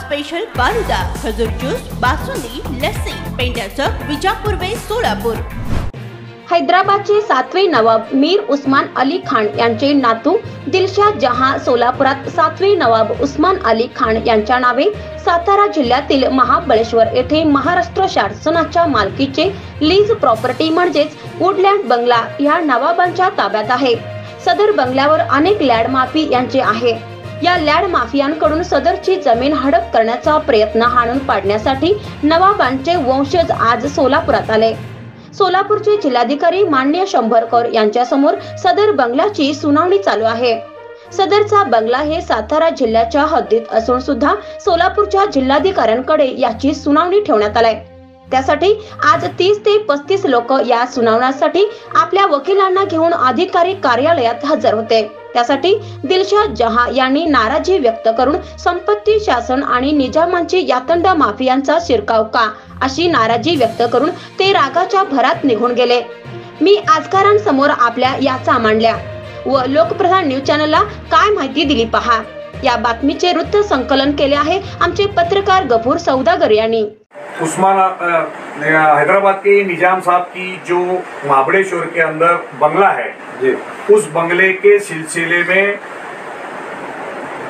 Special falooda, खजूर juice, basundi, लस्सी, पेंड्याचं विजापूर वे सोलापूर। हैदराबादचे 7वे नवाब मीर उस्मान अली खान यांचे नातू दिलशाद जहां सोलापुरात 7वे नवाब उस्मान अली खान यांच्या नावे सातारा जिल्ह्यातील महाबळेश्वर येथे महाराष्ट्र शासनाच्या मालकीचे लीज प्रॉपर्टी म्हणजेच वुडलँड बंगला या नवाबांच्या ताब्यात आहे। सदर बंगल्यावर अनेक लँड माफी यांचे आहे। या लँड माफियांकडून सदरची जमीन हडप करण्याचा प्रयत्न हाणून पाडण्यासाठी नवाबांचे वंशज आज सोलापुरात आले। सोलापूरचे जिल्हाधिकारी मान्य शंभरकर यांच्या समोर सदर बंगल्याची सुनावणी चालू आहे। सदरचा बंगला हे सातारा जिल्ह्याच्या हद्दीत असून सुद्धा सोलापूरच्या जिल्हाधिकाऱ्यांकडे याची सुनावणी ठेवण्यात आलाय। त्यासाठी आज 30 ते 35 लोक या सुनावण्यासाठी आपल्या वकिलांना घेऊन अधिकारी कार्यालयात हजर होते। त्यासाठी दिलशाद जहां यांनी नाराजी व्यक्त करून संपत्ती शासन आणि निजामांची यातंड माफियांचा शिरकाव का अशी नाराजी व्यक्त करून ते रागाच्या भरात निघून गेले। मी आजकारांसमोर आपल्या याचा मांडल्या व लोकप्रधान न्यूज चॅनलला काय माहिती दिली पहा। या बातमीचे वृत्त संकलन केले आहे आमचे पत्रकार गफूर सौदागर यांनी। उस्मान हैदराबाद के निजाम साहब की जो महाबड़ेश्वर के अंदर बंगला है जी, उस बंगले के सिलसिले में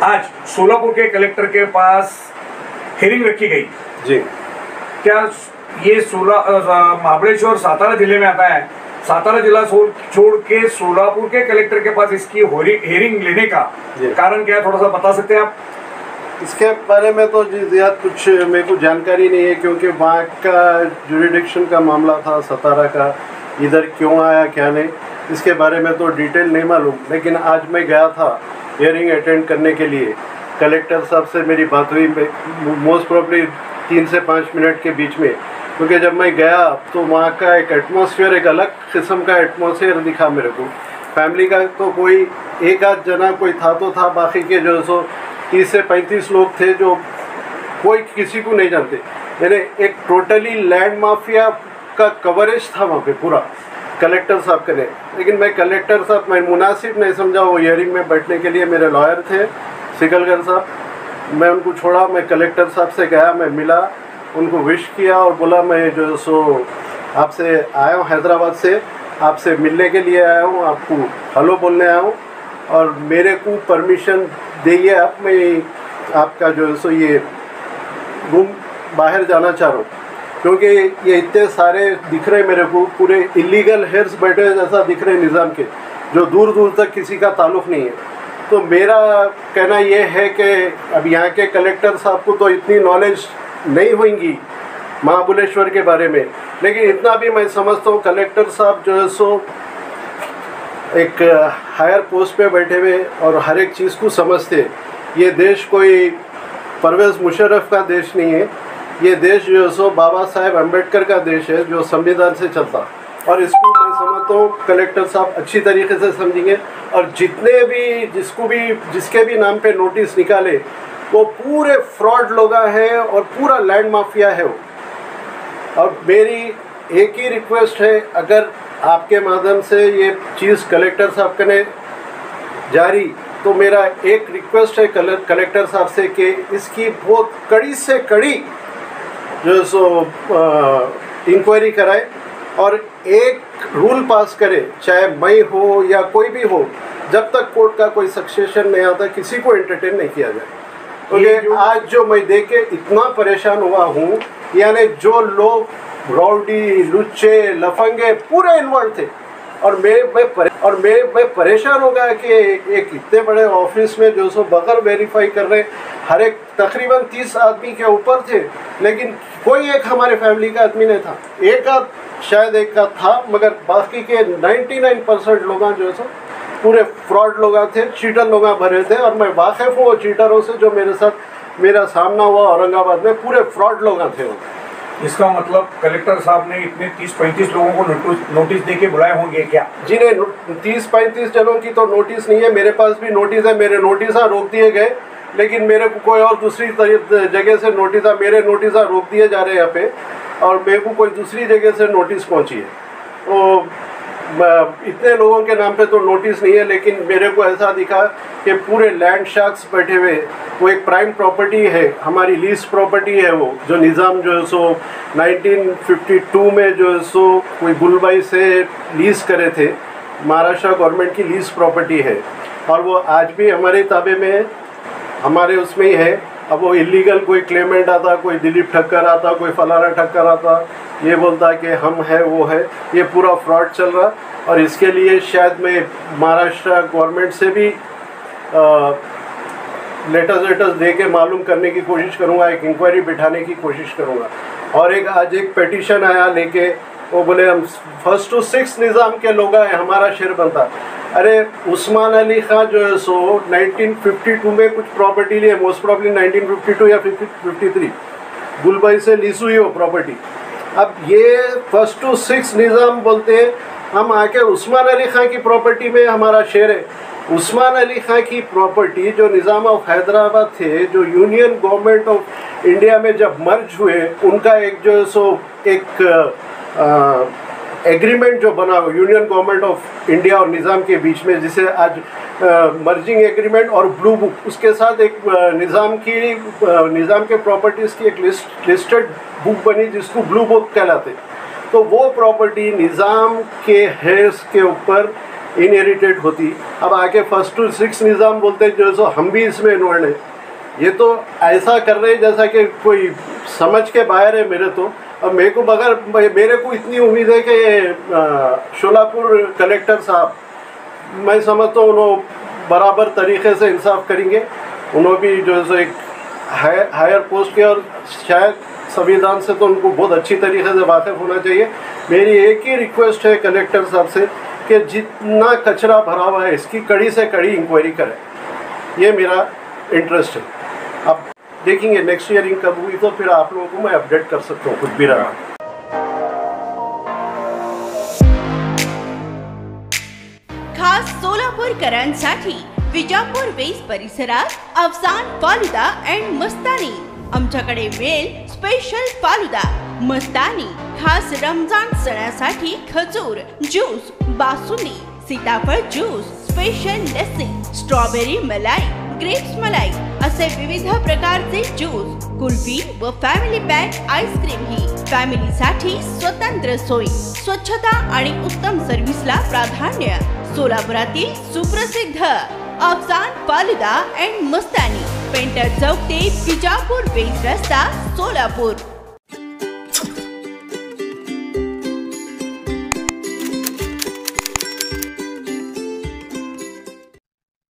आज सोलापुर के कलेक्टर के पास हियरिंग रखी गई जी। क्या ये महाबड़ेश्वर सातारा जिले में आता है, सातारा जिला छोड़ के सोलापुर के कलेक्टर के पास इसकी हियरिंग लेने का कारण क्या है, थोड़ा सा बता सकते हैं आप? इसके बारे में तो जी ज़्यादा कुछ मेरे को जानकारी नहीं है, क्योंकि वहाँ का जुरिडिक्शन का मामला था सतारा का, इधर क्यों आया क्या नहीं इसके बारे में तो डिटेल नहीं मालूम। लेकिन आज मैं गया था हियरिंग अटेंड करने के लिए, कलेक्टर साहब से मेरी बात हुई मोस्ट प्रॉब्ली 3 से 5 मिनट के बीच में, क्योंकि जब मैं गया तो वहाँ का एक एटमॉस्फेयर, एक अलग किस्म का एटमॉस्फेयर दिखा मेरे को। फैमिली का तो कोई एक आध जना कोई था तो था, बाकी के जो 30 से 35 लोग थे जो कोई किसी को नहीं जानते। यानी एक टोटली लैंड माफिया का कवरेज था वहाँ पे पूरा कलेक्टर साहब के लिए। लेकिन मैं कलेक्टर साहब मैं मुनासिब नहीं समझा वो हियरिंग में बैठने के लिए। मेरे लॉयर थे सिकलगर साहब, मैं उनको छोड़ा, मैं कलेक्टर साहब से गया, मैं मिला, उनको विश किया और बोला मैं जो आपसे आया हूँ हैदराबाद से, आपसे मिलने के लिए आया हूँ, आपको हेलो बोलने आया हूँ और मेरे को परमिशन देइए आप, मैं आपका जो ये रूम बाहर जाना चाह रहा हूँ, क्योंकि ये इतने सारे दिख रहे मेरे को, पूरे इलीगल हेयर्स बैठे जैसा दिख रहे निज़ाम के, जो दूर दूर तक किसी का ताल्लुक़ नहीं है। तो मेरा कहना ये है कि अब यहाँ के कलेक्टर साहब को तो इतनी नॉलेज नहीं होगी महाबलेश्वर के बारे में, लेकिन इतना भी मैं समझता हूँ कलेक्टर साहब जो है एक हायर पोस्ट पे बैठे हुए और हर एक चीज़ को समझते। ये देश कोई परवेज़ मुशर्रफ का देश नहीं है, ये देश जो बाबा साहेब अम्बेडकर का देश है जो संविधान से चलता, और इसको मैं समझता हूँ कलेक्टर साहब अच्छी तरीके से समझेंगे। और जितने भी जिसके भी नाम पे नोटिस निकाले वो पूरे फ्रॉड लोग हैं और पूरा लैंड माफिया है वो। और मेरी एक ही रिक्वेस्ट है, अगर आपके माध्यम से ये चीज़ कलेक्टर साहब ने जारी, तो मेरा एक रिक्वेस्ट है कलेक्टर साहब से कि इसकी बहुत कड़ी से कड़ी जो इंक्वायरी कराए और एक रूल पास करे, चाहे मैं हो या कोई भी हो, जब तक कोर्ट का कोई सक्सेशन नहीं आता किसी को एंटरटेन नहीं किया जाए। तो आज जो मैं देख के इतना परेशान हुआ हूँ, यानी जो लोग रौडी लुच्चे लफंगे पूरे इन्वॉल्व थे, और मैं परेशान हो गया कि एक इतने बड़े ऑफिस में जो बगैर वेरीफाई कर रहे हर एक तकरीबन 30 आदमी के ऊपर थे, लेकिन कोई एक हमारे फैमिली का आदमी नहीं था। एक आध शायद एक का था, मगर बाकी के 99% लोग जो पूरे फ्रॉड लोग थे, चीटर लोग भरे थे। और मैं वाकिफ़ हूँ चीटरों से, जो मेरे साथ मेरा सामना हुआ औरंगाबाद में, पूरे फ्रॉड लोग थे वो। इसका मतलब कलेक्टर साहब ने इतने 30-35 लोगों को नोटिस दे के बुलाए होंगे क्या? जी नहीं, 30-35 जनों की तो नोटिस नहीं है, मेरे पास भी नोटिस है, मेरे नोटिस रोक दिए गए, लेकिन मेरे को कोई और दूसरी जगह से नोटिस मेरे नोटिस रोक दिए जा रहे हैं यहाँ पे, और मेरे को कोई दूसरी जगह से नोटिस पहुँची है। तो इतने लोगों के नाम पे तो नोटिस नहीं है, लेकिन मेरे को ऐसा दिखा कि पूरे लैंड शार्क्स बैठे हुए, वो एक प्राइम प्रॉपर्टी है, हमारी लीज प्रॉपर्टी है, वो जो निज़ाम जो है सो 1952 में जो है सो कोई गुलबाई से लीज करे थे, महाराष्ट्र गवर्नमेंट की लीज प्रॉपर्टी है और वो आज भी हमारे ताबे में है, हमारे उसमें ही है। अब वो इलीगल कोई क्लेमेंट आता, कोई दिलीप ठक्कर आता, कोई फलाना ठक्कर आता, ये बोलता कि हम है वो है, ये पूरा फ्रॉड चल रहा। और इसके लिए शायद मैं महाराष्ट्र गवर्नमेंट से भी लेटर्स दे के मालूम करने की कोशिश करूँगा, एक इंक्वायरी बिठाने की कोशिश करूँगा। और आज एक पिटीशन आया लेके, वो बोले हम 1st to 6th निज़ाम के लोग हैं, हमारा शेर बनता। अरे उस्मान अली खान जो है सो 1952 में कुछ प्रॉपर्टी लिए, मोस्ट प्रॉब्ली 1952 या 53 गुलबाई से लीज हुई हो प्रॉपर्टी। अब ये 1st to 6th निज़ाम बोलते हैं, हम आके उस्मान अली खान की प्रॉपर्टी में हमारा शेर है। उस्मान अली खान की प्रॉपर्टी जो निज़ाम ऑफ हैदराबाद थे, जो यूनियन गवर्नमेंट ऑफ इंडिया में जब मर्ज हुए, उनका एक जो सो एक एग्रीमेंट जो बना हो यूनियन गवर्नमेंट ऑफ इंडिया और निज़ाम के बीच में, जिसे आज मर्जिंग एग्रीमेंट और ब्लू बुक, उसके साथ एक निज़ाम के प्रॉपर्टीज़ की एक लिस्टेड बुक बनी जिसको ब्लू बुक कहलाते। तो वो प्रॉपर्टी निज़ाम के हैज़ के ऊपर इनहेरिटेड होती। अब आके 1st to 6th निज़ाम बोलते जो सो हम भी इसमें इन्वॉल्व हैं। ये तो ऐसा कर रहे हैं जैसा कि कोई समझ के बाहर है मेरे तो। अब मेरे को इतनी उम्मीद है कि शोलापुर कलेक्टर साहब, मैं समझता हूँ उन्होंने बराबर तरीके से इंसाफ करेंगे। उन्होंने भी जो है एक हायर पोस्ट के, और शायद संविधान से तो उनको बहुत अच्छी तरीके से वाकिफ़ होना चाहिए। मेरी एक ही रिक्वेस्ट है कलेक्टर साहब से कि जितना कचरा भरा हुआ है इसकी कड़ी से कड़ी इंक्वायरी करें, ये मेरा इंटरेस्ट है। अब देखेंगे नेक्स्ट ईयरिंग कब हुई तो फिर आप लोगों को मैं अपडेट कर सकता हूँ कुछ भी रहा। खास सोलापूरकरांसाठी विजापूर वेस परिसरात अफसान फालुदा अँड मस्तानी आमच्याकडे मिळेल स्पेशल फालुदा, मस्तानी, खास रमजान सणासाठी खजूर ज्यूस, बासुंदी, सीताफळ ज्यूस, स्पेशल लस्सी, स्ट्रॉबेरी मलाई, ग्रेप्स मलाई असे विविध प्रकारचे ज्यूस, कुल्फी व फॅमिली पॅक आईस्क्रीम ही फॅमिलीसाठी स्वतंत्र सोय, स्वच्छता आणि उत्तम सर्व्हिसला प्राधान्य। सोलापुरातील सुप्रसिद्ध Afsan falooda and Mastani, painter चौक ते विजापूर वेस रस्ता, सोलापूर।